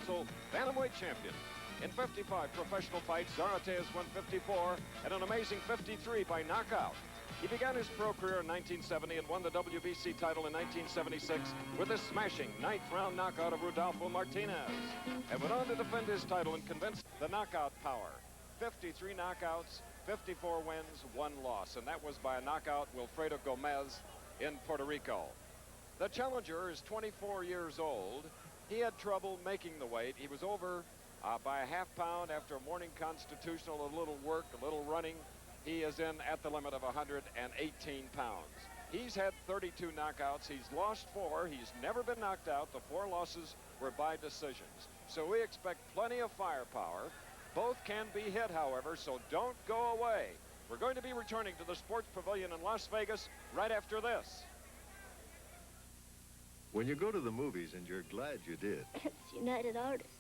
Bantamweight champion. In 55 professional fights, Zarate has won 54 and an amazing 53 by knockout. He began his pro career in 1970 and won the WBC title in 1976 with a smashing 9th round knockout of Rodolfo Martinez, and went on to defend his title and convince the knockout power. 53 knockouts, 54 wins, 1 loss, and that was by a knockout, Wilfredo Gomez, in Puerto Rico. The challenger is 24 years old. He had trouble making the weight. He was over by a half pound after a morning constitutional, a little work, a little running. He is in at the limit of 118 pounds. He's had 32 knockouts. He's lost 4. He's never been knocked out. The 4 losses were by decisions. So we expect plenty of firepower. Both can be hit, however, so don't go away. We're going to be returning to the Sports Pavilion in Las Vegas right after this. When you go to the movies and you're glad you did. It's United Artists.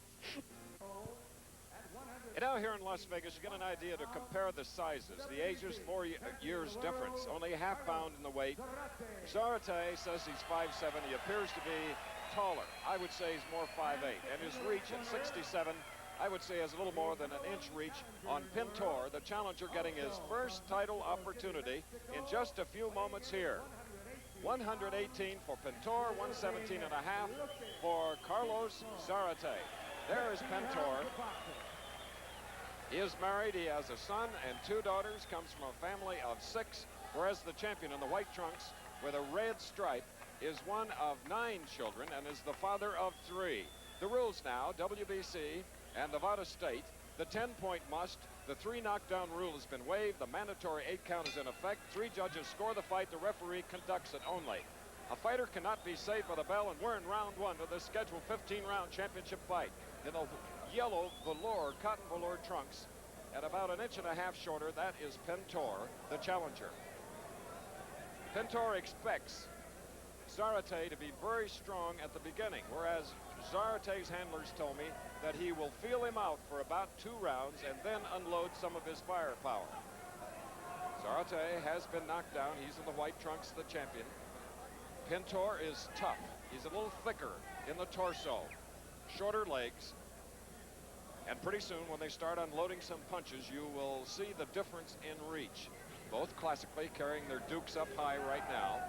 And now here in Las Vegas, you get an idea to compare the sizes. The ages, 4 years difference. Only a half pound in the weight. Zarate says he's 5'7". He appears to be taller. I would say he's more 5'8". And his reach at 67, I would say, has a little more than an inch reach on Pintor, the challenger, getting his first title opportunity in just a few moments here. 118 for Pintor, 117 and a half for Carlos Zarate. There is Pintor. He is married, he has a son and 2 daughters, comes from a family of 6, whereas the champion in the white trunks with a red stripe is one of 9 children and is the father of 3. The rules now, WBC and Nevada State, the 10-point must, the 3 knockdown rule has been waived, the mandatory 8 count is in effect, 3 judges score the fight, the referee conducts it only. A fighter cannot be saved by the bell, and we're in round 1 of this scheduled 15-round championship fight. In the yellow velour, cotton velour trunks, at about an inch and a half shorter, that is Pintor, the challenger. Pintor expects Zarate to be very strong at the beginning, whereas Zarate's handlers told me that he will feel him out for about 2 rounds and then unload some of his firepower. Zarate has been knocked down. He's in the white trunks, the champion. Pintor is tough. He's a little thicker in the torso, shorter legs, and pretty soon when they start unloading some punches, you will see the difference in reach. Both classically carrying their dukes up high right now.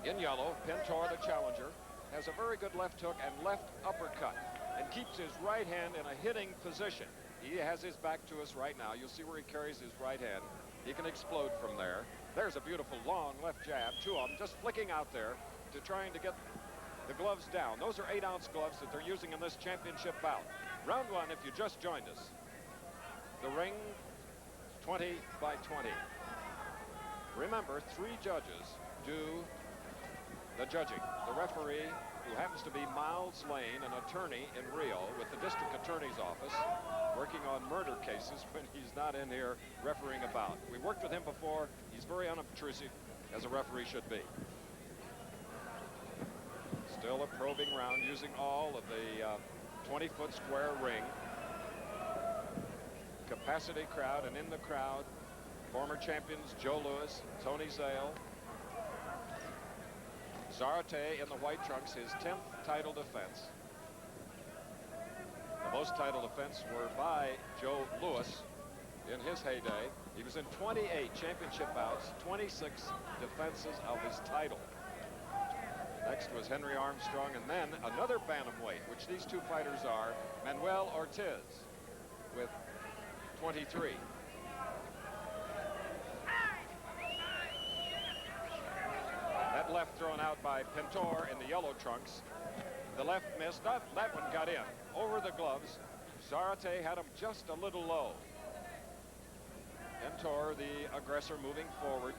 In yellow, Pintor, the challenger, has a very good left hook and left uppercut and keeps his right hand in a hitting position. He has his back to us right now. You'll see where he carries his right hand. He can explode from there. There's a beautiful long left jab, 2 of them just flicking out there to trying to get the gloves down. Those are 8-ounce gloves that they're using in this championship bout. Round 1, if you just joined us. The ring, 20 by 20. Remember, 3 judges do the judging. The referee, who happens to be Miles Lane, an attorney in Rio with the district attorney's office, working on murder cases when he's not in here refereeing a bout. We worked with him before. He's very unobtrusive, as a referee should be. Still a probing round using all of the 20-foot square ring. Capacity crowd, and in the crowd, former champions Joe Louis, Tony Zale. Zarate in the white trunks, his 10th title defense. The most title defense were by Joe Louis in his heyday. He was in 28 championship bouts, 26 defenses of his title. Next was Henry Armstrong, and then another bantamweight, which these 2 fighters are, Manuel Ortiz with 23. That left thrown out by Pintor in the yellow trunks. The left missed. That one got in over the gloves. Zarate had him just a little low. Pintor, the aggressor, moving forward.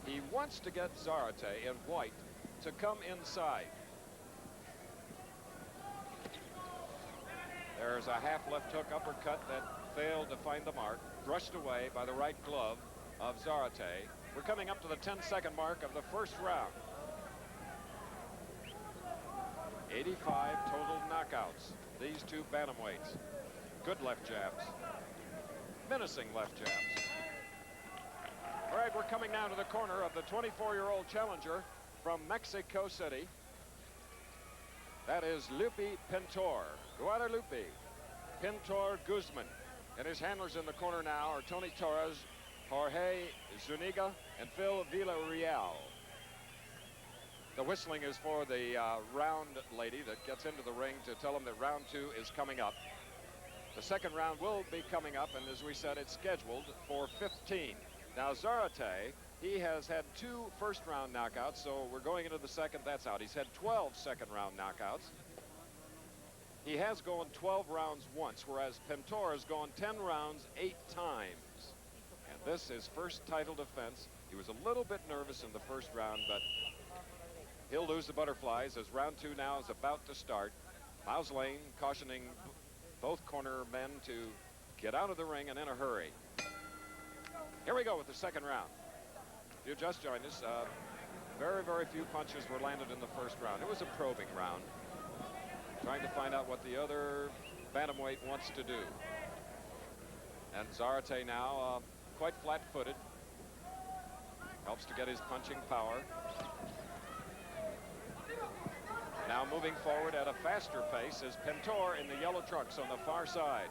He wants to get Zarate in white to come inside. There's a half left hook uppercut that failed to find the mark, brushed away by the right glove of Zarate. We're coming up to the 10-second mark of the first round. 85 total knockouts. These 2 bantamweights. Good left jabs. Menacing left jabs. All right, we're coming now to the corner of the 24-year-old challenger from Mexico City. That is Lupe Pintor. Guadalupe Pintor Guzman. And his handlers in the corner now are Tony Torres, Jorge Zuniga, and Phil Villarreal. The whistling is for the round lady that gets into the ring to tell them that round 2 is coming up. The second round will be coming up, and as we said, it's scheduled for 15. Now, Zarate, he has had 2 first-round knockouts, so we're going into the second. That's out. He's had 12 second-round knockouts. He has gone 12 rounds once, whereas Pintor has gone 10 rounds 8 times. And this is first title defense. He was a little bit nervous in the first round, but he'll lose the butterflies as round 2 now is about to start. Miles Lane cautioning both corner men to get out of the ring and in a hurry. Here we go with the second round. If you just joined us, very, very few punches were landed in the first round. It was a probing round, trying to find out what the other bantamweight wants to do. And Zarate now quite flat-footed. Helps to get his punching power. Now moving forward at a faster pace is Pintor in the yellow trunks on the far side.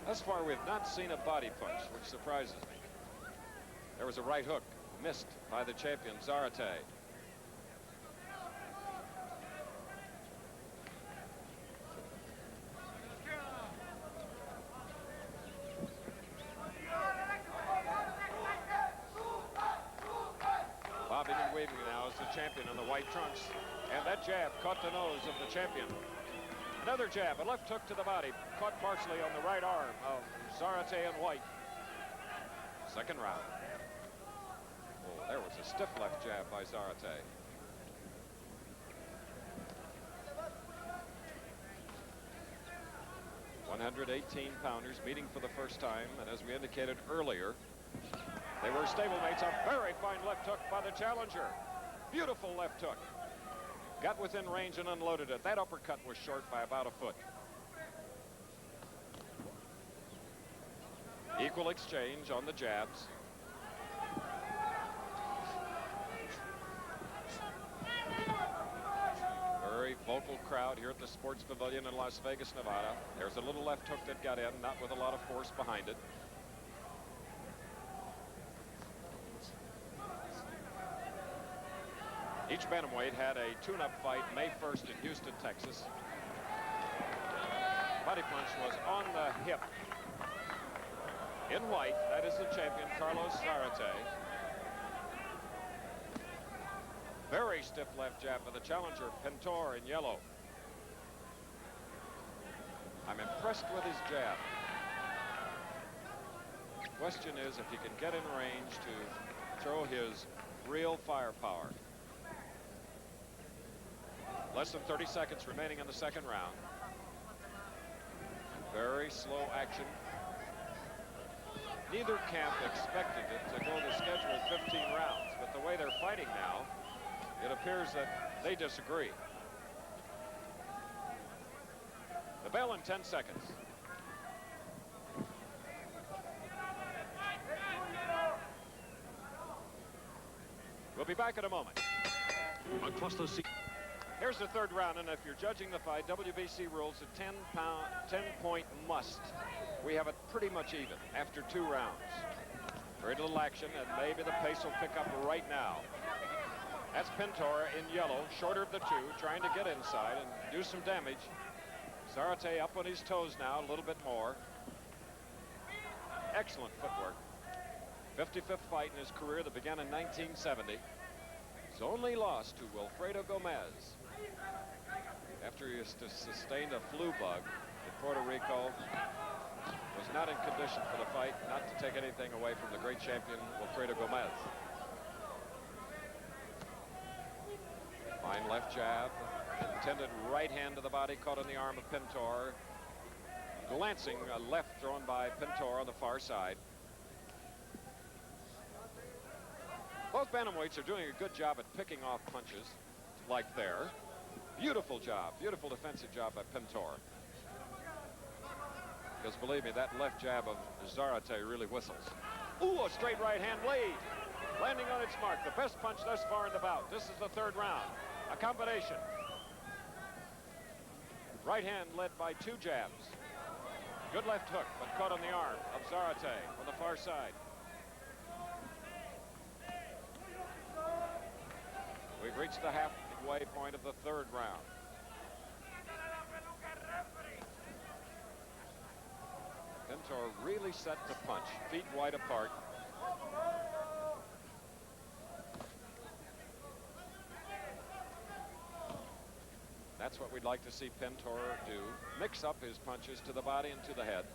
Thus far, we have not seen a body punch, which surprises me. There was a right hook missed by the champion, Zarate. Bobbing and waving now is the champion in the white trunks. And that jab caught the nose of the champion. Another jab, a left hook to the body, caught partially on the right arm of Zarate in white. Second round. Oh, there was a stiff left jab by Zarate. £118-pounders meeting for the first time, and as we indicated earlier, they were stablemates. A very fine left hook by the challenger. Beautiful left hook. Got within range and unloaded it. That uppercut was short by about a foot. Equal exchange on the jabs. Very vocal crowd here at the Sports Pavilion in Las Vegas, Nevada. There's a little left hook that got in, not with a lot of force behind it. Each bantamweight had a tune-up fight May 1st in Houston, Texas. Body punch was on the hip. In white, that is the champion, Carlos Zarate. Very stiff left jab by the challenger, Pintor, in yellow. I'm impressed with his jab. The question is if he can get in range to throw his real firepower. Less than 30 seconds remaining in the second round. Very slow action. Neither camp expected it to go the scheduled 15 rounds, but the way they're fighting now, it appears that they disagree. The bell in 10 seconds. We'll be back in a moment. Across the seat. Here's the third round, and if you're judging the fight, WBC rules a 10-point must. We have it pretty much even after 2 rounds. Very little action, and maybe the pace will pick up right now. That's Pintor in yellow, shorter of the two, trying to get inside and do some damage. Zarate up on his toes now, a little bit more. Excellent footwork. 55th fight in his career that began in 1970. His only loss to Wilfredo Gomez after he sustained a flu bug in Puerto Rico. Was not in condition for the fight, not to take anything away from the great champion Wilfredo Gomez. Fine left jab, intended right hand to the body, caught on the arm of Pintor. Glancing left thrown by Pintor on the far side. Both bantamweights are doing a good job at picking off punches like there. Beautiful job, beautiful defensive job by Pintor. Because believe me, that left jab of Zarate really whistles. Ooh, a straight right hand lead. Landing on its mark. The best punch thus far in the bout. This is the third round. A combination. Right hand led by two jabs. Good left hook, but caught on the arm of Zarate on the far side. We've reached the halfway point of the third round. Pintor really set to punch, feet wide apart. That's what we'd like to see Pintor do. Mix up his punches to the body and to the head.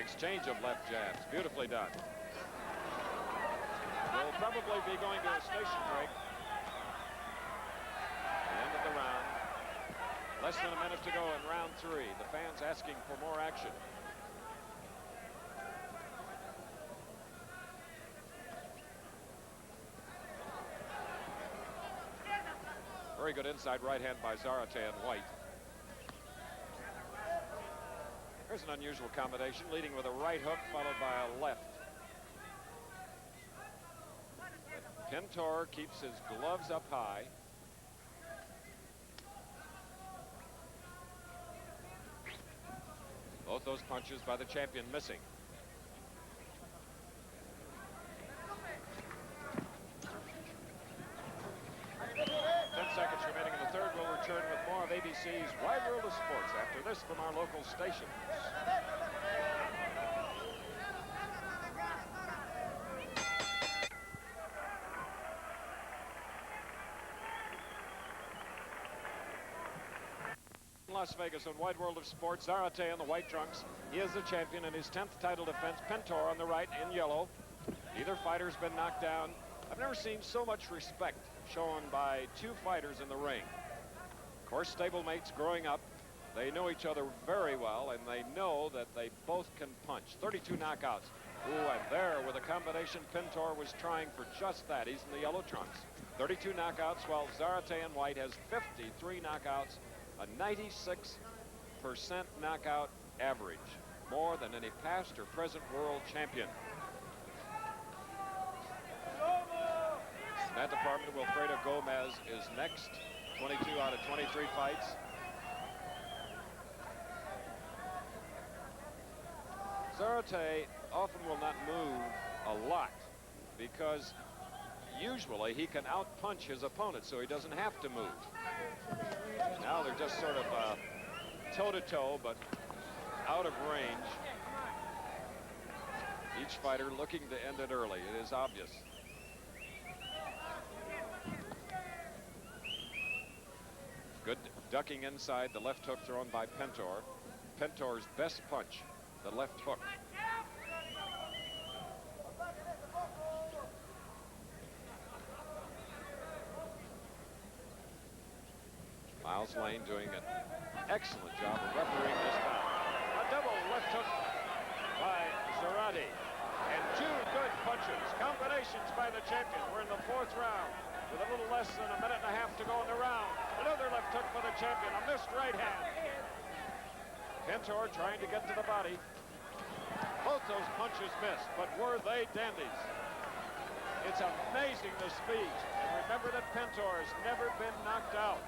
Exchange of left jabs, beautifully done. We'll probably be going to a station break. The end of the round. Less than a minute to go in round 3. The fans asking for more action. Very good inside right hand by Zarate and White. Here's an unusual combination, leading with a right hook followed by a left. Pintor keeps his gloves up high. Both those punches by the champion missing. Seconds remaining in the third. We'll return with more of ABC's Wide World of Sports after this from our local stations. In Las Vegas on Wide World of Sports, Zarate in the white trunks. He is the champion in his 10th title defense. Pintor on the right in yellow. Neither fighter's been knocked down. I've never seen so much respect shown by two fighters in the ring. Of course, stablemates growing up. They know each other very well, and they know that they both can punch. 32 knockouts. Ooh, and there with a combination, Pintor was trying for just that. He's in the yellow trunks. 32 knockouts, while Zarate and White has 53 knockouts, a 96% knockout average, more than any past or present world champion. In that department, Wilfredo Gomez is next. 22 out of 23 fights. Zarate often will not move a lot because usually he can outpunch his opponent, so he doesn't have to move. Now they're just sort of toe-to-toe, but out of range. Each fighter looking to end it early. It is obvious. Good ducking inside, the left hook thrown by Pintor. Pintor's best punch, the left hook. Miles Lane doing an excellent job of refereeing this bout. A double left hook by Zarate. And two good punches, combinations by the champion. We're in the fourth round with a little less than a minute and a half to go in the round. Another left hook for the champion, a missed right hand. Pintor trying to get to the body. Both those punches missed, but were they dandies? It's amazing the speed. And remember that Pintor has never been knocked out.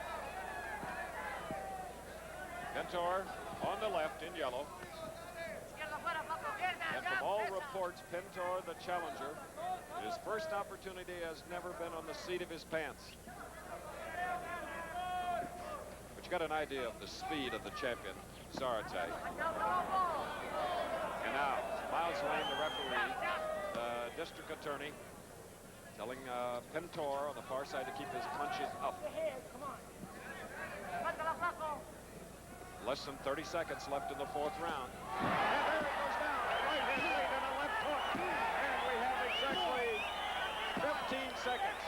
Pintor on the left in yellow. And from all reports, Pintor, the challenger, his first opportunity has never been on the seat of his pants. But you got an idea of the speed of the champion, Zarate. And now, Miles Lane, the referee, the district attorney, telling Pintor on the far side to keep his punches up. Less than 30 seconds left in the fourth round. And there it goes down. Right hand lead and a left hook. And we have exactly 15 seconds.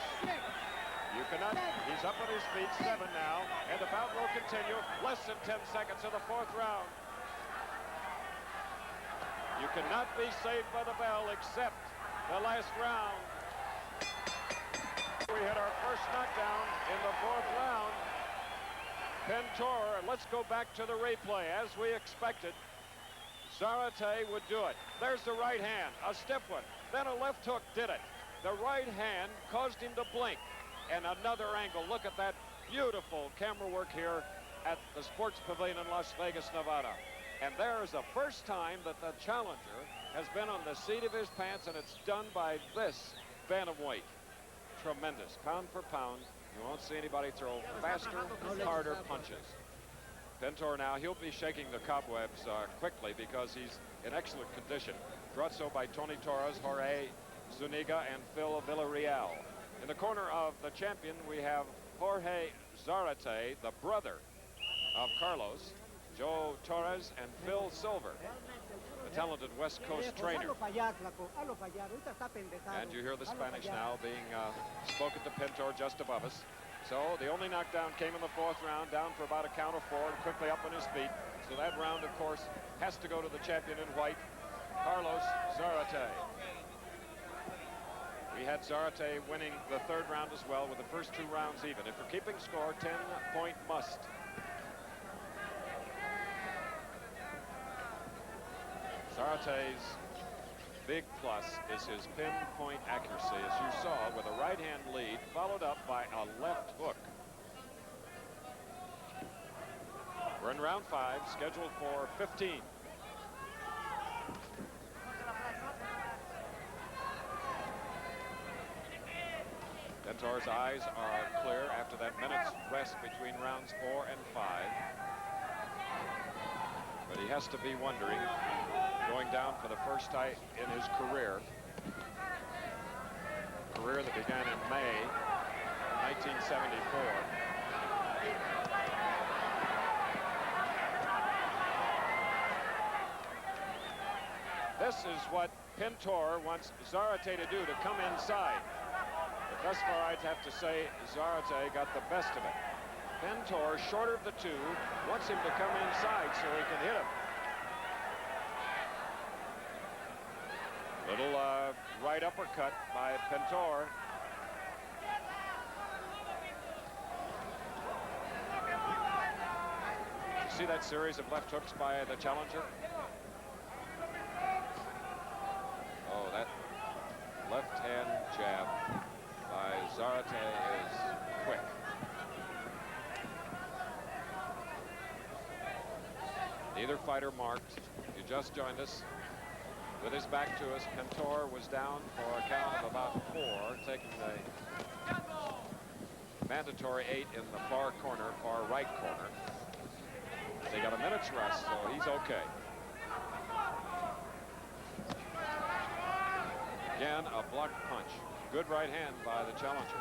You cannot, he's up on his feet, 7 now. And the bout will continue. Less than 10 seconds in the fourth round. You cannot be saved by the bell except the last round. We had our first knockdown in the fourth round. Pintor, let's go back to the replay. As we expected, Zarate would do it. There's the right hand, a stiff one. Then a left hook did it. The right hand caused him to blink. And another angle. Look at that beautiful camera work here at the Sports Pavilion in Las Vegas, Nevada. And there is the first time that the challenger has been on the seat of his pants, and it's done by this bantamweight. Tremendous. Pound for pound, you won't see anybody throw faster, harder punches. Pintor now, he'll be shaking the cobwebs quickly because he's in excellent condition. Brought so by Tony Torres, Jorge Zuniga, and Phil Villarreal. In the corner of the champion, we have Jorge Zarate, the brother of Carlos, Joe Torres, and Phil Silver, the talented West Coast trainer. And you hear the Spanish now being spoken to Pintor just above us. So the only knockdown came in the fourth round, down for about a count of 4 and quickly up on his feet. So that round, of course, has to go to the champion in white, Carlos Zarate. We had Zarate winning the third round as well, with the first 2 rounds even. If we're keeping score, 10-point must. Zarate's big plus is his pinpoint accuracy, as you saw, with a right hand lead followed up by a left hook. We're in round 5, scheduled for 15. Pintor's eyes are clear after that minute's rest between rounds 4 and 5. But he has to be wondering, going down for the first time in his career that began in May 1974. This is what Pintor wants Zarate to do, to come inside. But thus far, I'd have to say Zarate got the best of it. Pintor, shorter of the two, wants him to come inside so he can hit him. Little right uppercut by Pintor. You see that series of left hooks by the challenger? Oh, that left hand jab by Zarate is quick. Neither fighter marked. You just joined us. With his back to us, Pintor was down for a count of about 4, taking the mandatory 8 in the far corner, far right corner. They got a minute's rest, so he's okay. Again, a blocked punch. Good right hand by the challenger.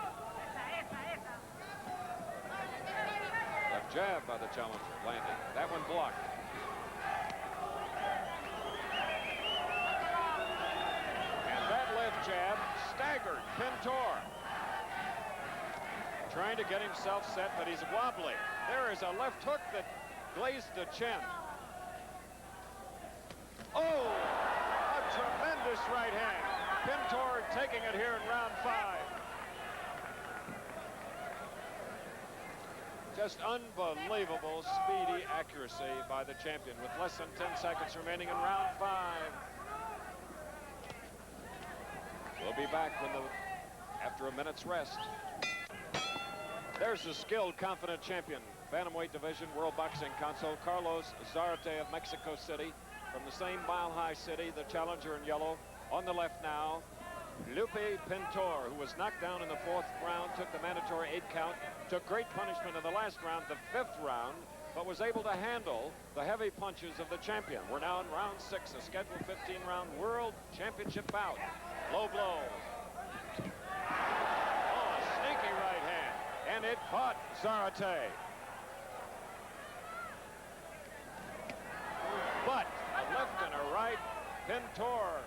Left jab by the challenger, landing. That one blocked. Jab staggered Pintor. Trying to get himself set, but he's wobbly. There is a left hook that glazed the chin. Oh, a tremendous right hand. Pintor taking it here in round 5. Just unbelievable speedy accuracy by the champion with less than 10 seconds remaining in round 5. We'll be back after a minute's rest. There's the skilled, confident champion, Bantamweight Division, World Boxing Council, Carlos Zarate of Mexico City. From the same mile-high city, the challenger in yellow. On the left now, Lupe Pintor, who was knocked down in the 4th round, took the mandatory 8 count, took great punishment in the last round, the 5th round, but was able to handle the heavy punches of the champion. We're now in round 6, a scheduled 15-round World Championship bout. Low blow. Oh, a sneaky right hand. And it caught Zarate. But a left and a right, Pintor.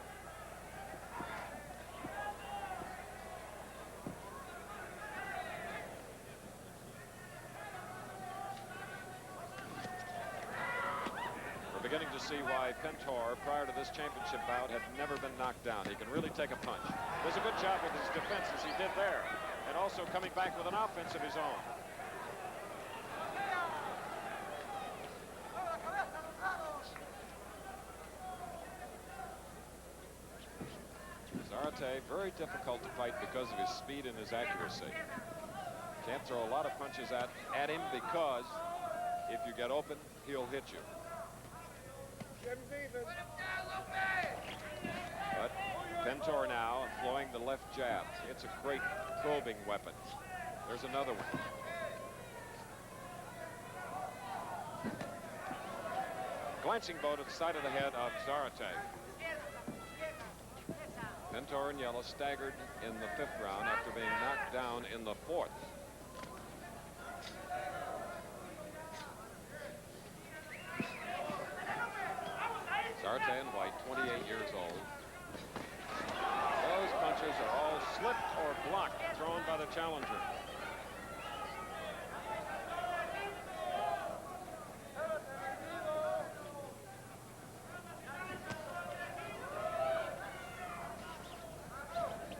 Beginning to see why Pintor, prior to this championship bout, had never been knocked down. He can really take a punch. Does a good job with his defense, as he did there, and also coming back with an offense of his own. Zarate, very difficult to fight because of his speed and his accuracy. Can't throw a lot of punches at him because if you get open, he'll hit you. But Pintor now employing the left jab. It's a great probing weapon. There's another one. Glancing blow to the side of the head of Zarate. Pintor in yellow staggered in the 5th round after being knocked down in the 4th. Zarate in white, 28 years old. Those punches are all slipped or blocked, thrown by the challenger.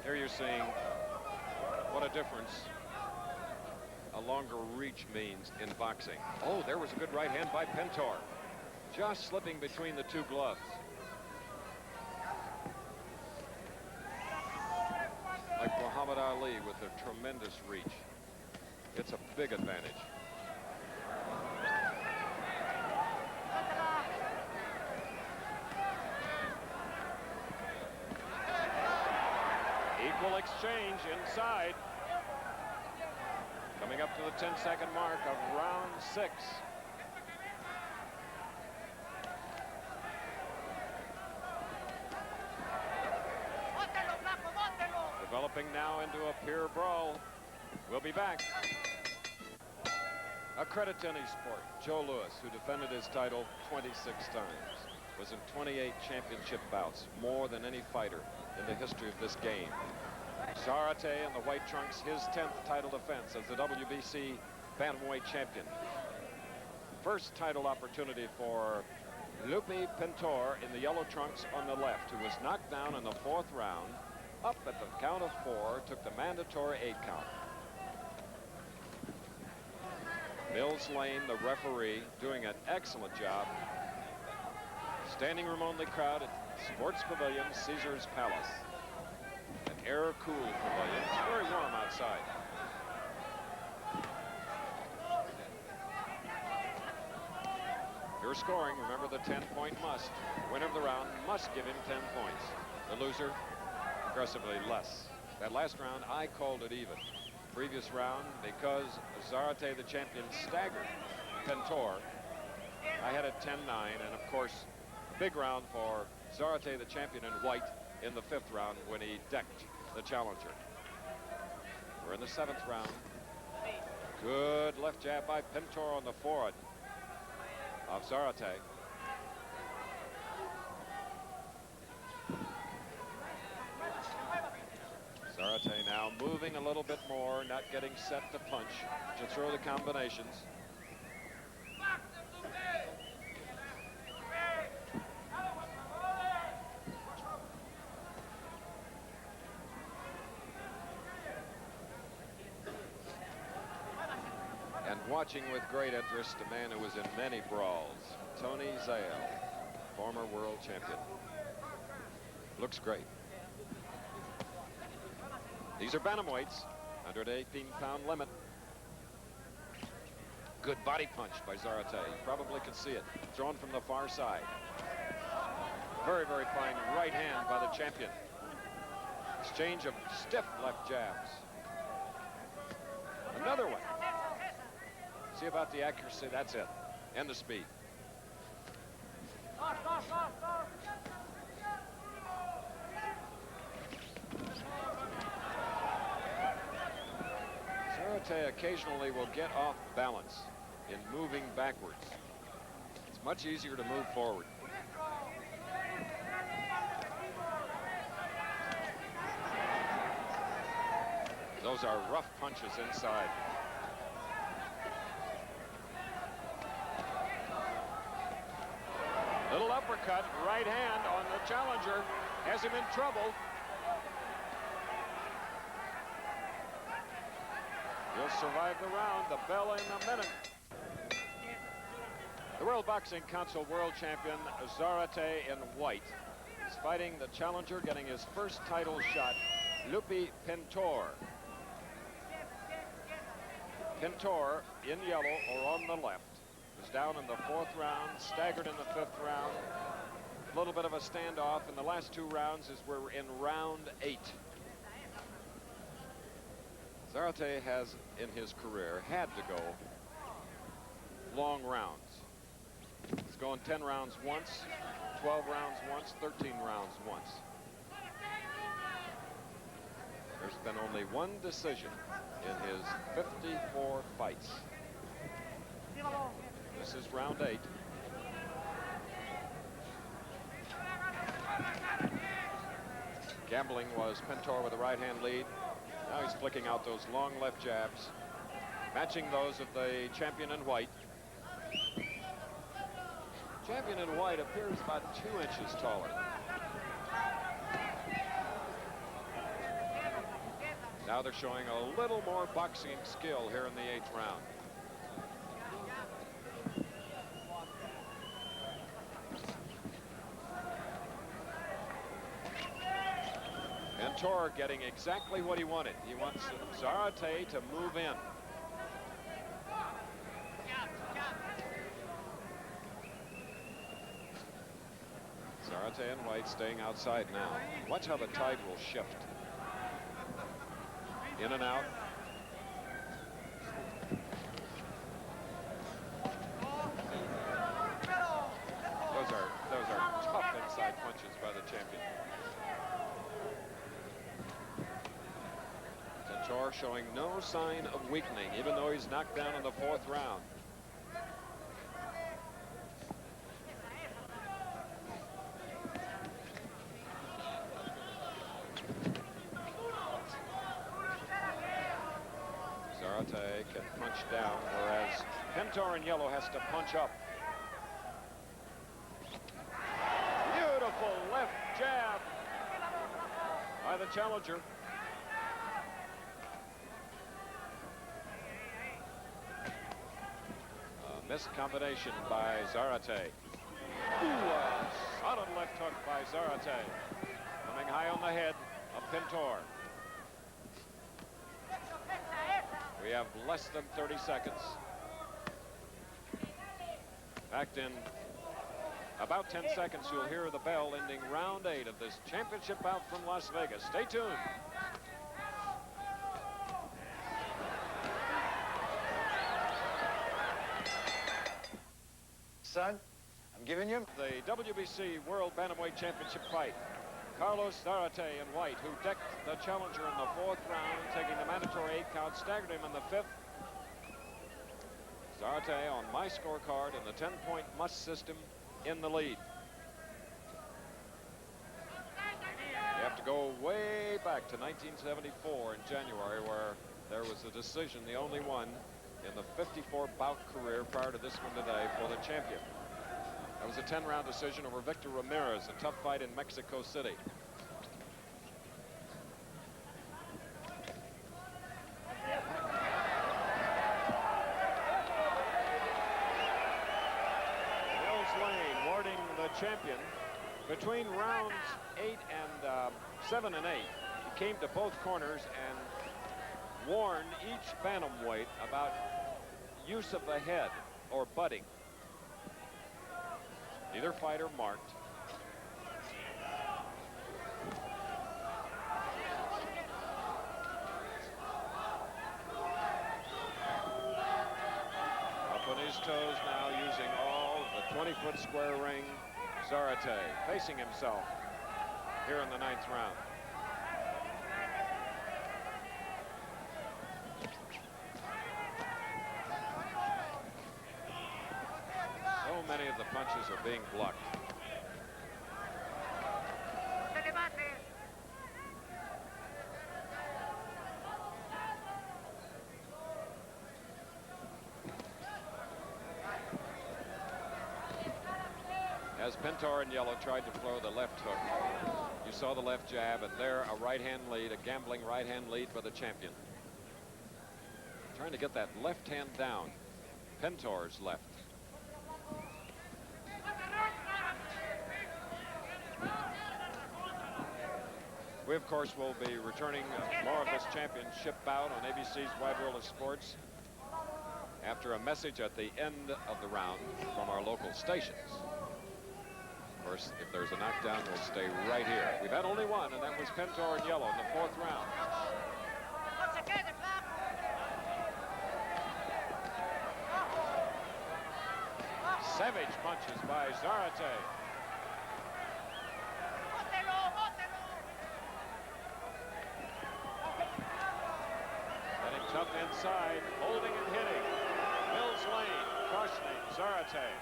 Here you're seeing what a difference a longer reach means in boxing. Oh, there was a good right hand by Pintor. Just slipping between the two gloves. Like Muhammad Ali with a tremendous reach. It's a big advantage. Equal exchange inside. Coming up to the 10-second mark of round 6. Developing now into a pure brawl. We'll be back. A credit to any sport. Joe Louis, who defended his title 26 times, was in 28 championship bouts, more than any fighter in the history of this game. Zarate in the white trunks, his 10th title defense as the WBC Bantamweight Champion. First title opportunity for Lupe Pintor in the yellow trunks on the left, who was knocked down in the 4th round. Up at the count of 4, took the mandatory 8 count. Mills Lane, the referee, doing an excellent job. Standing room only crowd at Sports Pavilion, Caesar's Palace. An air-cooled pavilion. It's very warm outside. You're scoring. Remember the 10-point must. Winner of the round must give him 10 points. The loser, aggressively less. That last round, I called it even. Previous round, because Zarate, the champion, staggered Pintor, I had it 10-9, and of course, big round for Zarate, the champion in white, in the 5th round when he decked the challenger. We're in the 7th round. Good left jab by Pintor on the forehead of Zarate. Zarate now moving a little bit more, not getting set to punch, to throw the combinations. And watching with great interest a man who was in many brawls, Tony Zale, former world champion. Looks great. These are bantamweights, 118-pound limit. Good body punch by Zarate. You probably can see it. Thrown from the far side. Very, very fine right hand by the champion. Exchange of stiff left jabs. Another one. See about the accuracy. That's it. And the speed. Zarate occasionally will get off balance in moving backwards. It's much easier to move forward. Those are rough punches inside. Little uppercut, right hand on the challenger, has him in trouble. He'll survive the round. The bell in a minute. The World Boxing Council world champion Zarate in white. He's fighting the challenger, getting his first title shot, Lupe Pintor. Pintor, in yellow or on the left, was down in the 4th round, staggered in the 5th round. A little bit of a standoff in the last 2 rounds as we're in round 8. Zarate has, in his career, had to go long rounds. He's gone 10 rounds once, 12 rounds once, 13 rounds once. There's been only one decision in his 54 fights. This is round 8. Gambling was Pintor with a right-hand lead. Now he's flicking out those long left jabs, matching those of the champion in white. Champion in white appears about 2 inches taller. Now they're showing a little more boxing skill here in the 8th round. Pintor getting exactly what he wanted. He wants Zarate to move in. Zarate and White staying outside now. Watch how the tide will shift. In and out. Those are tough inside punches by the champion. Pintor showing no sign of weakening, even though he's knocked down in the 4th round. Zarate can punch down, whereas Pintor in yellow has to punch up. Beautiful left jab by the challenger. Missed combination by Zarate. Ooh, a solid left hook by Zarate. Coming high on the head of Pintor. We have less than 30 seconds. Fact, in about 10 seconds, you'll hear the bell ending round 8 of this championship bout from Las Vegas. Stay tuned. Son, I'm giving you the WBC World Bantamweight Championship fight. Carlos Zarate in white, who decked the challenger in the 4th round, taking the mandatory 8 count, staggered him in the 5th. Zarate on my scorecard in the 10-point must system in the lead. You have to go way back to 1974 in January, where there was a decision, the only one in the 54 bout career prior to this one today, for the champion. That was a 10-round decision over Victor Ramirez, a tough fight in Mexico City. Mills Lane warding the champion. Between rounds 8 and 7 and 8, he came to both corners and warned each bantamweight about use of the head or butting. Neither fighter marked. Up on his toes now, using all the 20-foot square ring. Zarate facing himself here in the 9th round. So many of the punches are being blocked. As Pintor in yellow tried to throw the left hook, you saw the left jab, and there a right-hand lead, a gambling right-hand lead for the champion. Trying to get that left hand down. Pintor's left. We, of course, will be returning more of this championship bout on ABC's Wide World of Sports after a message at the end of the round from our local stations. Of course, if there's a knockdown, we'll stay right here. We've had only one, and that was Pintor in yellow in the 4th round. Savage punches by Zarate. Getting tough inside, holding and hitting. Mills Lane cautioning Zarate.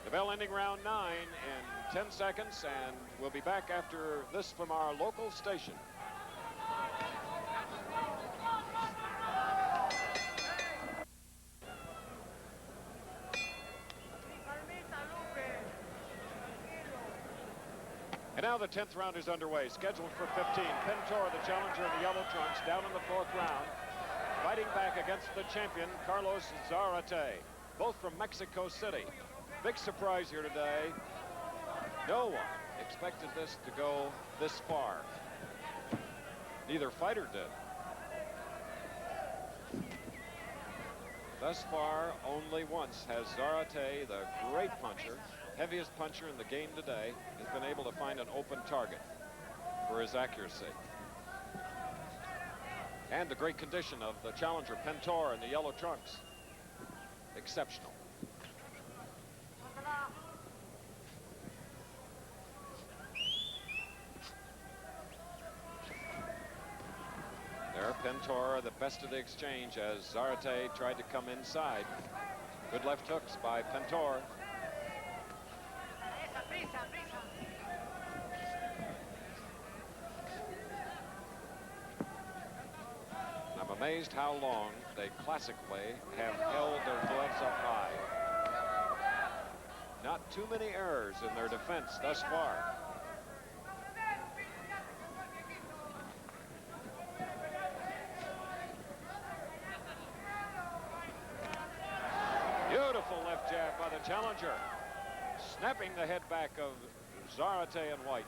The bell ending round 9 in 10 seconds, and we'll be back after this from our local station. And now the 10th round is underway, scheduled for 15. Pintor, the challenger in the yellow trunks, down in the 4th round, fighting back against the champion, Carlos Zarate, both from Mexico City. Big surprise here today. No one expected this to go this far. Neither fighter did. Thus far, only once has Zarate, the great puncher, heaviest puncher in the game today, has been able to find an open target for his accuracy. And the great condition of the challenger, Pintor, in the yellow trunks. Exceptional. There, Pintor, the best of the exchange as Zarate tried to come inside. Good left hooks by Pintor. I'm amazed how long they classically have held their gloves up high. Not too many errors in their defense thus far. Beautiful left jab by the challenger, snapping the head back of Zarate in white.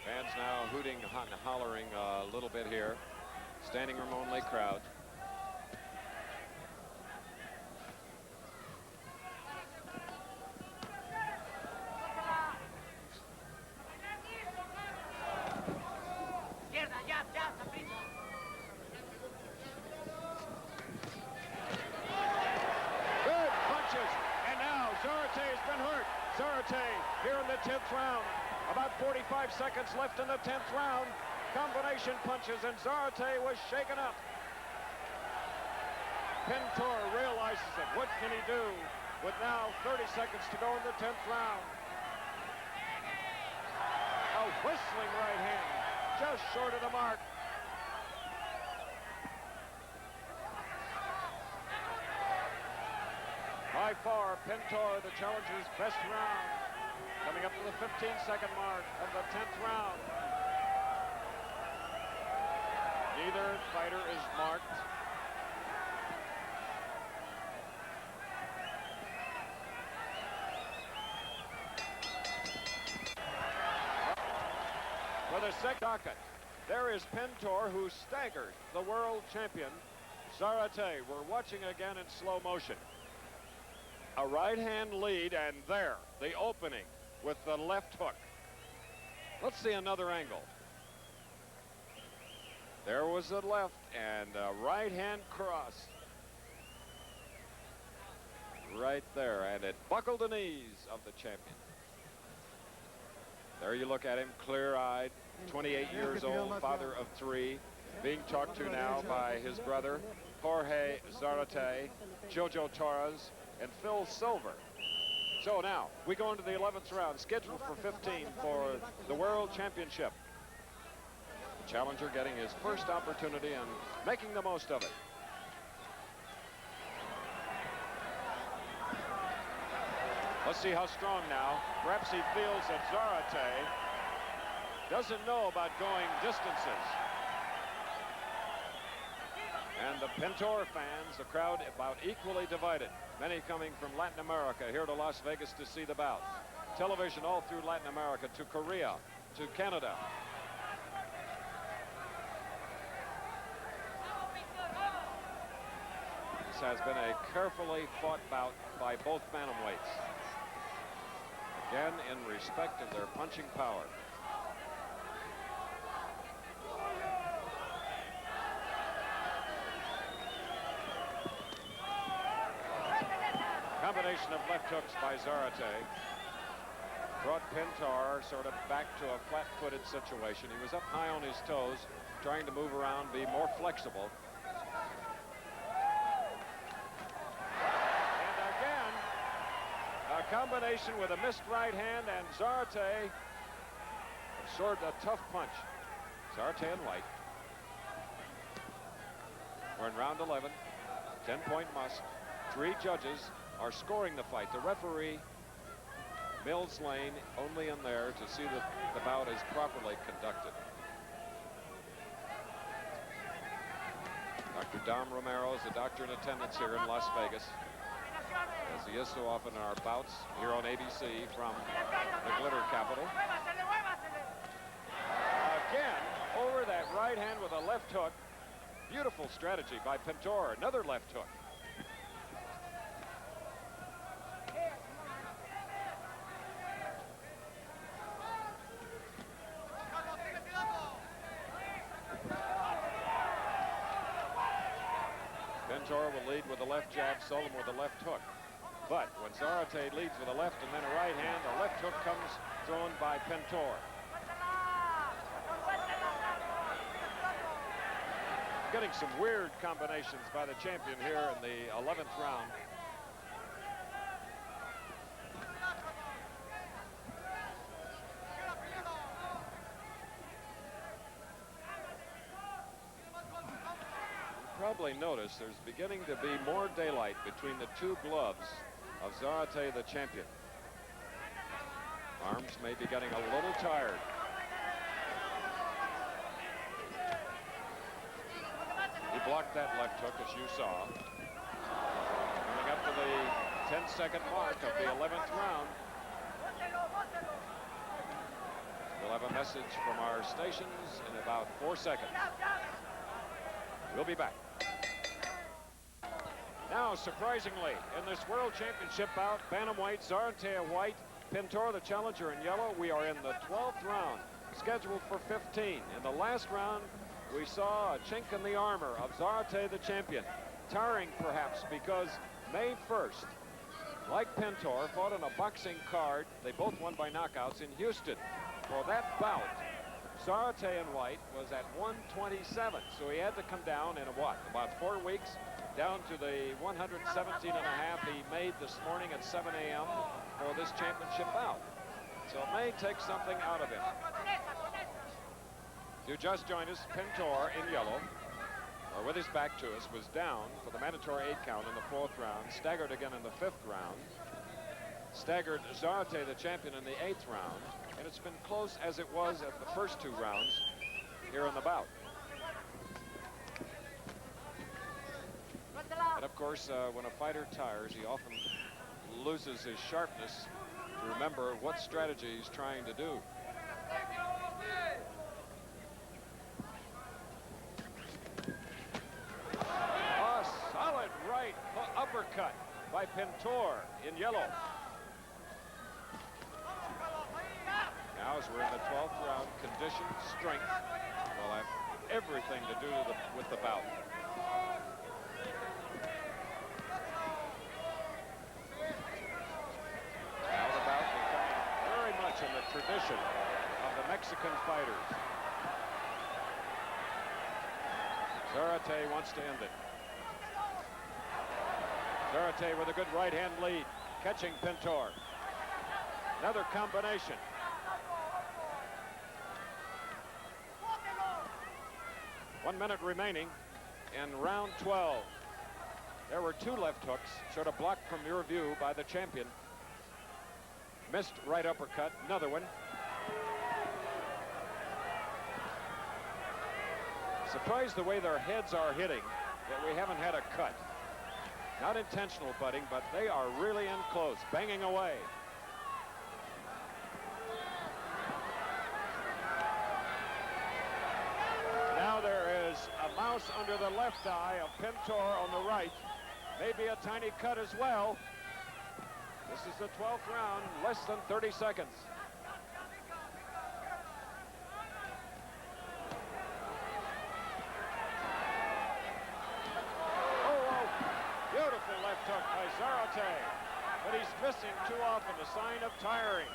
Fans now hooting and hollering a little bit here. Standing room only crowd. Zarate here in the 10th round. About 45 seconds left in the 10th round. Combination punches, and Zarate was shaken up. Pintor realizes it. What can he do with now 30 seconds to go in the 10th round? A whistling right hand, just short of the mark. By far, Pintor, the challenger's best round. Coming up to the 15-second mark of the 10th round. Neither fighter is marked. For the second docket, there is Pintor, who staggered the world champion, Zarate. We're watching again in slow motion. A right hand lead, and there, the opening with the left hook. Let's see another angle. There was the left and a right hand cross. Right there, and it buckled the knees of the champion. There you look at him, clear-eyed, 28 years old, father of 3, being talked to now by his brother, Jorge Zarate, Jojo Torres, and Phil Silver. So now we go into the 11th round, scheduled for 15 for the World Championship. The challenger getting his first opportunity and making the most of it. Let's see how strong now. Perhaps he feels that Zarate doesn't know about going distances. And the Pintor fans, the crowd about equally divided. Many coming from Latin America here to Las Vegas to see the bout. Television all through Latin America, to Korea, to Canada. This has been a carefully fought bout by both bantamweights. Again, in respect of their punching power. Combination of left hooks by Zarate brought Pintor sort of back to a flat-footed situation. He was up high on his toes, trying to move around, be more flexible. And again, a combination with a missed right hand, and Zarate absorbed a tough punch. Zarate and White. We're in round 11, 10-point must. 3 judges are scoring the fight. The referee, Mills Lane, only in there to see that the bout is properly conducted. Dr. Dom Romero is the doctor in attendance here in Las Vegas, as he is so often in our bouts here on ABC from the Glitter Capital. Again, over that right hand with a left hook. Beautiful strategy by Pintor. Another left hook. Pintor will lead with a left jab, Solom with a left hook. But when Zarate leads with a left and then a right hand, a left hook comes thrown by Pintor. Getting some weird combinations by the champion here in the 11th round. Probably notice there's beginning to be more daylight between the 2 gloves of Zarate, the champion. Arms may be getting a little tired. He blocked that left hook, as you saw. Coming up to the 10-second mark of the 11th round. We'll have a message from our stations in about 4 seconds. We'll be back. Now, surprisingly, in this World Championship bout, bantamweight, Zarate White, Pintor the challenger in yellow. We are in the 12th round, scheduled for 15. In the last round, we saw a chink in the armor of Zarate the champion. Tiring, perhaps, because May 1st, like Pintor, fought on a boxing card. They both won by knockouts in Houston. For that bout, Zarate and White was at 127, so he had to come down in about 4 weeks, down to the 117 and a half he made this morning at 7 a.m. for this championship bout. So it may take something out of him. You just joined us, Pintor in yellow, or with his back to us, was down for the mandatory 8 count in the 4th round, staggered again in the 5th round, staggered Zarate the champion in the 8th round, and it's been close as it was at the first 2 rounds here in the bout. And of course, when a fighter tires, he often loses his sharpness to remember what strategy he's trying to do. A solid right uppercut by Pintor in yellow. Now, as we're in the 12th round, condition, strength will have everything to do with the bout. Now the bout becoming very much in the tradition of the Mexican fighters. Zarate wants to end it. Zarate with a good right hand lead, catching Pintor. Another combination. One minute remaining in round 12. There were 2 left hooks, sort of blocked from your view by the champion. Missed right uppercut, another one. Surprised the way their heads are hitting that we haven't had a cut. Not intentional butting, but they are really in close, banging away. Now there is a mouse under the left eye of Pintor on the right. Maybe a tiny cut as well. This is the 12th round, less than 30 seconds. Beautiful left hook by Zarate, but he's missing too often, a sign of tiring.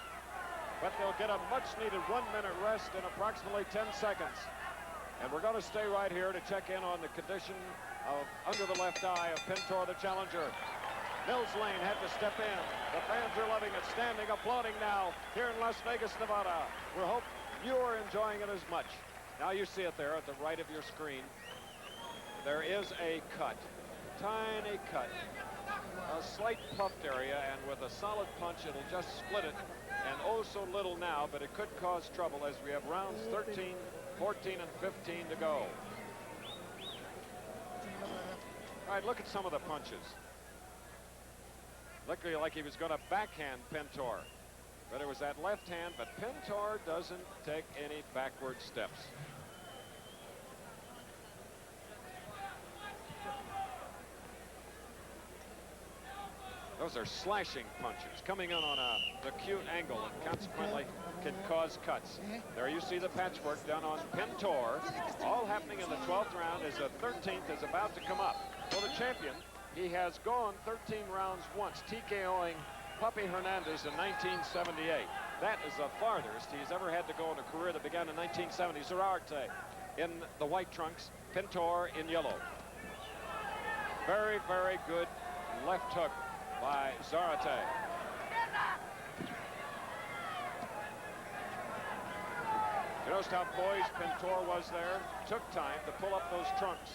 But they'll get a much-needed 1-minute rest in approximately 10 seconds. And we're going to stay right here to check in on the condition of under the left eye of Pintor, the challenger. Mills Lane had to step in. The fans are loving it, standing, applauding now here in Las Vegas, Nevada. We hope you are enjoying it as much. Now you see it there at the right of your screen. There is a cut. Tiny cut, a slight puffed area, and with a solid punch it'll just split it, and oh so little now, but it could cause trouble as we have rounds 13, 14, and 15 to go. All right, look at some of the punches. Looked like he was going to backhand Pintor, but it was that left hand, but Pintor doesn't take any backward steps. Those are slashing punches coming in on an acute angle and consequently can cause cuts. There you see the patchwork done on Pintor. All happening in the 12th round as the 13th is about to come up. For the champion, he has gone 13 rounds once, TKOing Puppy Hernandez in 1978. That is the farthest he's ever had to go in a career that began in 1970. Zarate in the white trunks, Pintor in yellow. Very, very good left hook by Zarate. You noticed how poised Pintor was there? Took time to pull up those trunks.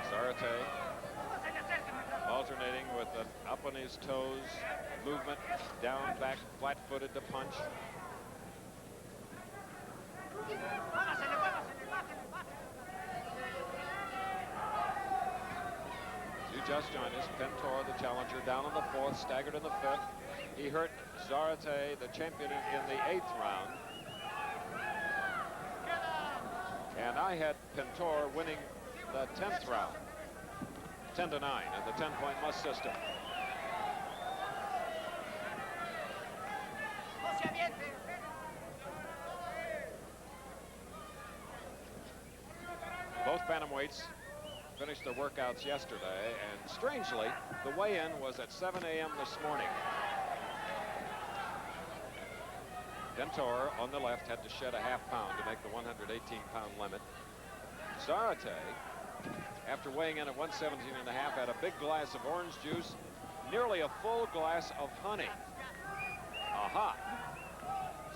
Zarate alternating with an up on his toes movement, down, back, flat-footed to punch. You just joined us. Pintor, the challenger, down in the 4th, staggered in the 5th. He hurt Zarate, the champion, in the 8th round. And I had Pintor winning the 10th round, 10-9 in the 10-point must system. Both bantamweights finished their workouts yesterday, and strangely, the weigh-in was at 7 a.m. this morning. Pintor, on the left, had to shed a half-pound to make the 118-pound limit. Zarate, after weighing in at 117.5, had a big glass of orange juice, nearly a full glass of honey. Aha!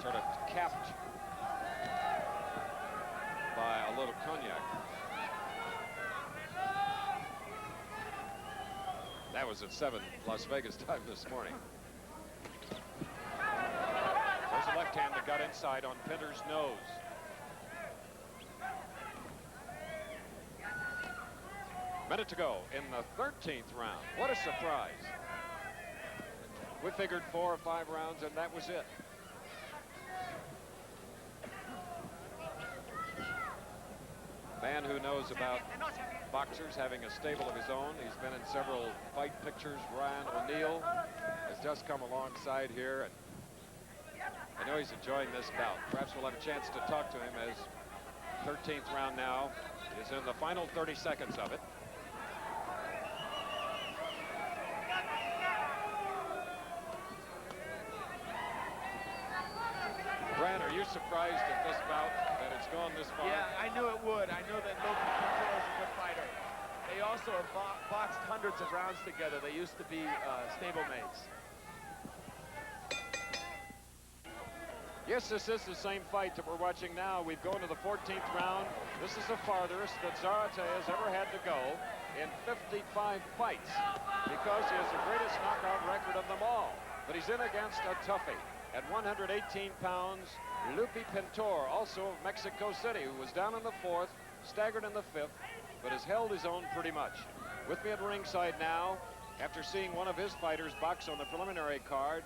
Sort of capped by a little cognac. That was at 7 Las Vegas time this morning. There's a left hand that got inside on Pintor's nose. Minute to go in the 13th round. What a surprise. We figured 4 or 5 rounds, and that was it. Man who knows about boxers having a stable of his own. He's been in several fight pictures. Ryan O'Neal has just come alongside here, and I know he's enjoying this bout. Perhaps we'll have a chance to talk to him as 13th round now is in the final 30 seconds of it. Brad, are you surprised at this bout that it's gone this far? Yeah, I knew it would. I know that Lupe Pintor is a good fighter. They also have boxed hundreds of rounds together. They used to be stablemates. Yes, this is the same fight that we're watching now. We've gone to the 14th round. This is the farthest that Zarate has ever had to go in 55 fights because he has the greatest knockout record of them all. But he's in against a toughie. At 118 pounds, Lupe Pintor, also of Mexico City, who was down in the 4th, staggered in the 5th, but has held his own pretty much. With me at ringside now, after seeing one of his fighters box on the preliminary card,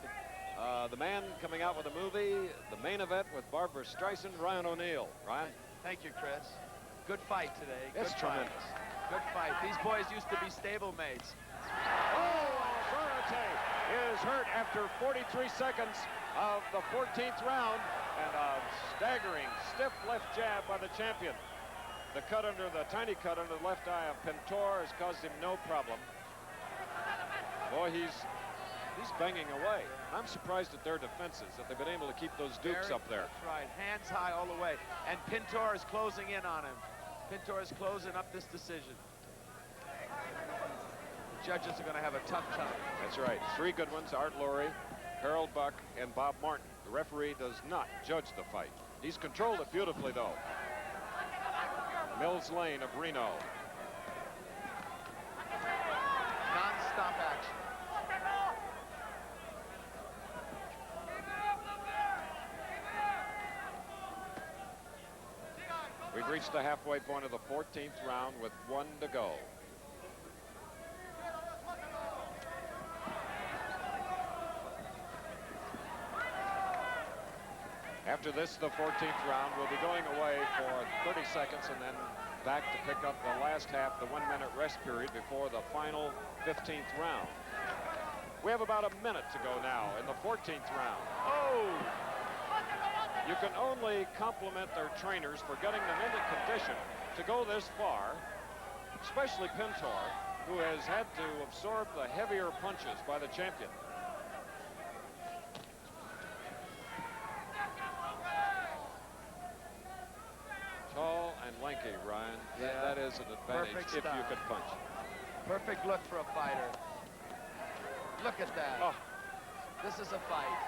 the man coming out with a movie, the main event with Barbara Streisand, Ryan O'Neal. Ryan? Thank you, Chris. Good fight today. It's tremendous. Good fight. These boys used to be stablemates. Oh, Zarate is hurt after 43 seconds of the 14th round, and a staggering, stiff left jab by the champion. The tiny cut under the left eye of Pintor has caused him no problem. Boy, he's banging away. I'm surprised at their defenses, that they've been able to keep those dukes up there. That's right. Hands high all the way. And Pintor is closing in on him. Pintor is closing up this decision. The judges are going to have a tough time. That's right. 3 good ones: Art Laurie, Harold Buck, and Bob Martin. The referee does not judge the fight. He's controlled it beautifully, though. Mills Lane of Reno. Non-stop action. We've reached the halfway point of the 14th round with 1 to go. After this, the 14th round, will be going away for 30 seconds and then back to pick up the last half, the 1-minute rest period before the final 15th round. We have about a minute to go now in the 14th round. Oh! You can only compliment their trainers for getting them into condition to go this far, especially Pintor, who has had to absorb the heavier punches by the champion. Tall and lanky, Ryan. Yeah. That is an advantage Perfect if you style. can punch. Perfect look for a fighter. Look at that. Oh. This is a fight.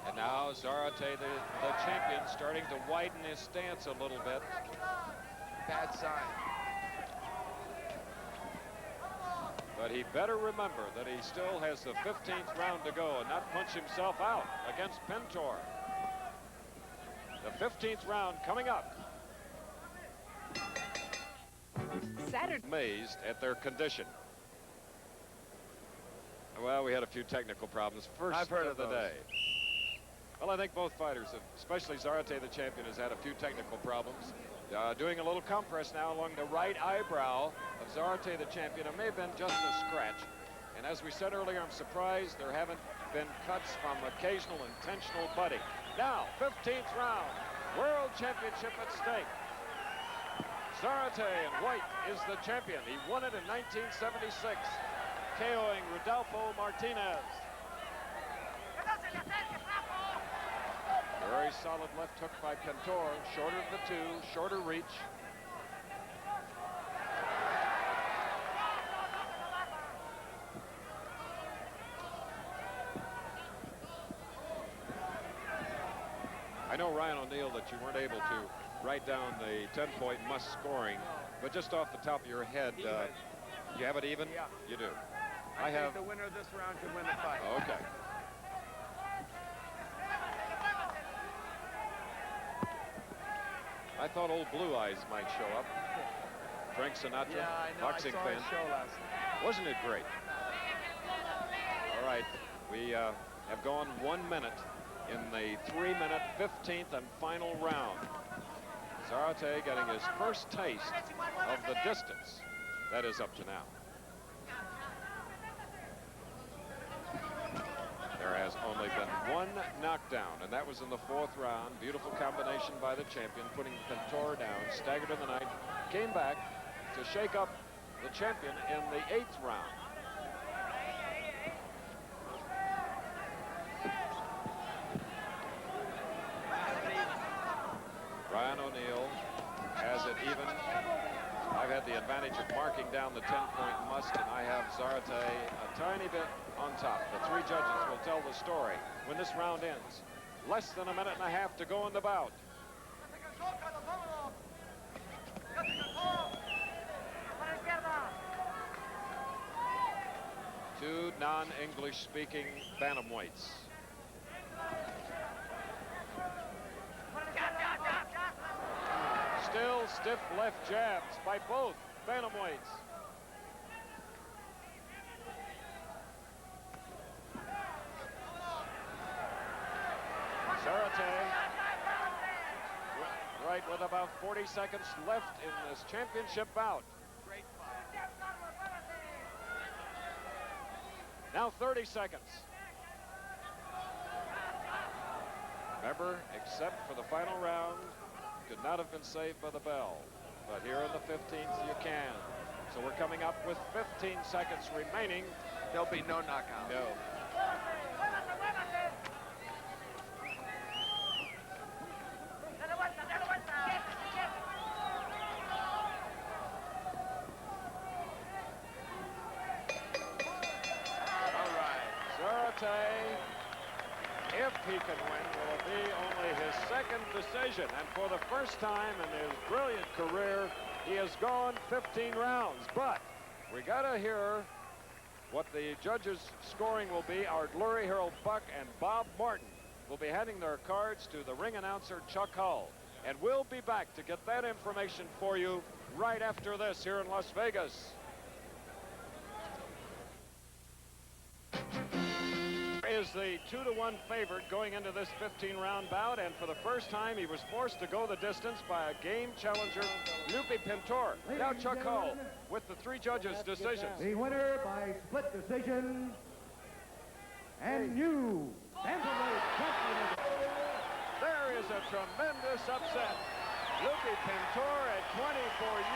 And now Zarate, the champion, starting to widen his stance a little bit. Bad sign. But he better remember that he still has the 15th round to go and not punch himself out against Pintor. The 15th round coming up. Saturday. Amazed at their condition. Well, we had a few technical problems. First I've heard of of the those. day. Well, I think both fighters, especially Zarate, the champion, has had a few technical problems. Doing a little compress now along the right eyebrow of Zarate, the champion. It may have been just a scratch. And as we said earlier, I'm surprised there haven't been cuts from occasional intentional butting. Now, 15th round, World Championship at stake. Zarate in white is the champion. He won it in 1976, KOing Rodolfo Martinez. Very solid left hook by Pintor, shorter of the 2, shorter reach. I know, Ryan O'Neal, that you weren't able to write down the 10-point must scoring, but just off the top of your head, you have it even? Yeah. You do. I think the winner of this round can win the fight. Okay. I thought old Blue Eyes might show up. Frank Sinatra, Yeah, I know. boxing I saw fan. his show last night. Wasn't it great? All right, we have gone 1 minute in the 3-minute 15th and final round. Zarate getting his first taste of the distance that is up to now. There has only been 1 knockdown, and that was in the 4th round. Beautiful combination by the champion, putting Pintor down, staggered in the ninth, came back to shake up the champion in the 8th round. Ryan O'Neal has it even. I've had the advantage of down the 10-point must, and I have Zarate a tiny bit on top. The three judges will tell the story when this round ends. Less than a minute and a half to go in the bout. Two non-English speaking bantamweights. Still stiff left jabs by both bantamweights. Zarate, right with about 40 seconds left in this championship bout. Great fight. Now 30 seconds. Remember, except for the final round, could not have been saved by the bell. But here in the 15th, you can. So we're coming up with 15 seconds remaining. There'll be no knockout. No. All right. Zarate, if he can win, will it be only his second decision. And for the first time in his brilliant career, he has gone 15 rounds. But we got to hear what the judges' scoring will be. Our Lurie Harold Buck and Bob Martin will be handing their cards to the ring announcer, Chuck Hull. And we'll be back to get that information for you right after this here in Las Vegas. Is the 2-1 favorite going into this 15-round bout, and for the first time he was forced to go the distance by a game challenger, Lupe Pintor. Now Chuck Hull with the three judges' decisions. The winner by split decision and new bantamweight champion. There is a tremendous upset. Lupe Pintor, at 24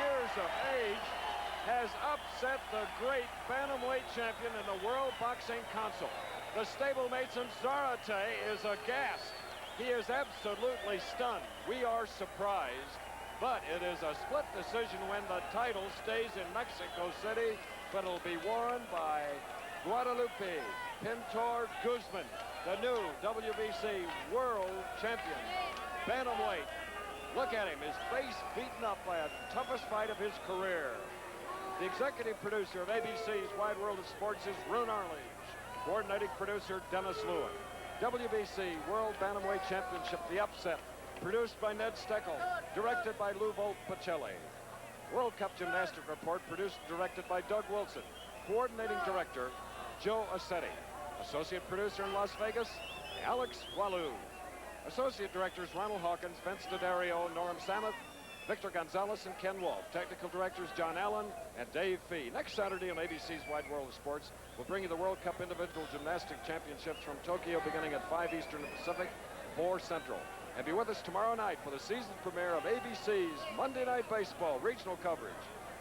years of age, has upset the great bantamweight champion in the World Boxing Council. The stablemate Zarate is aghast. He is absolutely stunned. We are surprised, but it is a split decision when the title stays in Mexico City, but it'll be won by Guadalupe Pintor Guzman, the new WBC World Champion. Bantamweight. Look at him, his face beaten up by a toughest fight of his career. The executive producer of ABC's Wide World of Sports is Roone Arledge. Coordinating producer Dennis Lewin. WBC World Bantamweight Championship, The Upset, produced by Ned Steckel, directed by Lou Volt Pacelli. World Cup Gymnastic Report, produced and directed by Doug Wilson. Coordinating director Joe Assetti. Associate producer in Las Vegas, Alex Wallou. Associate directors Ronald Hawkins, Vince D'Addario, Norm Samuth, Victor Gonzalez, and Ken Wolf. Technical directors John Allen and Dave Fee. Next Saturday on ABC's Wide World of Sports, we'll bring you the World Cup Individual Gymnastic Championships from Tokyo, beginning at 5 Eastern and Pacific, 4 Central. And be with us tomorrow night for the season premiere of ABC's Monday Night Baseball regional coverage.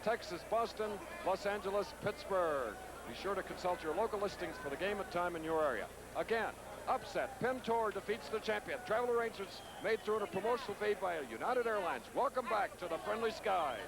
Texas, Boston, Los Angeles, Pittsburgh. Be sure to consult your local listings for the game and time in your area. Again, upset. Pintor defeats the champion. Travel arrangements made through a promotional fee by United Airlines. Welcome back to the friendly skies.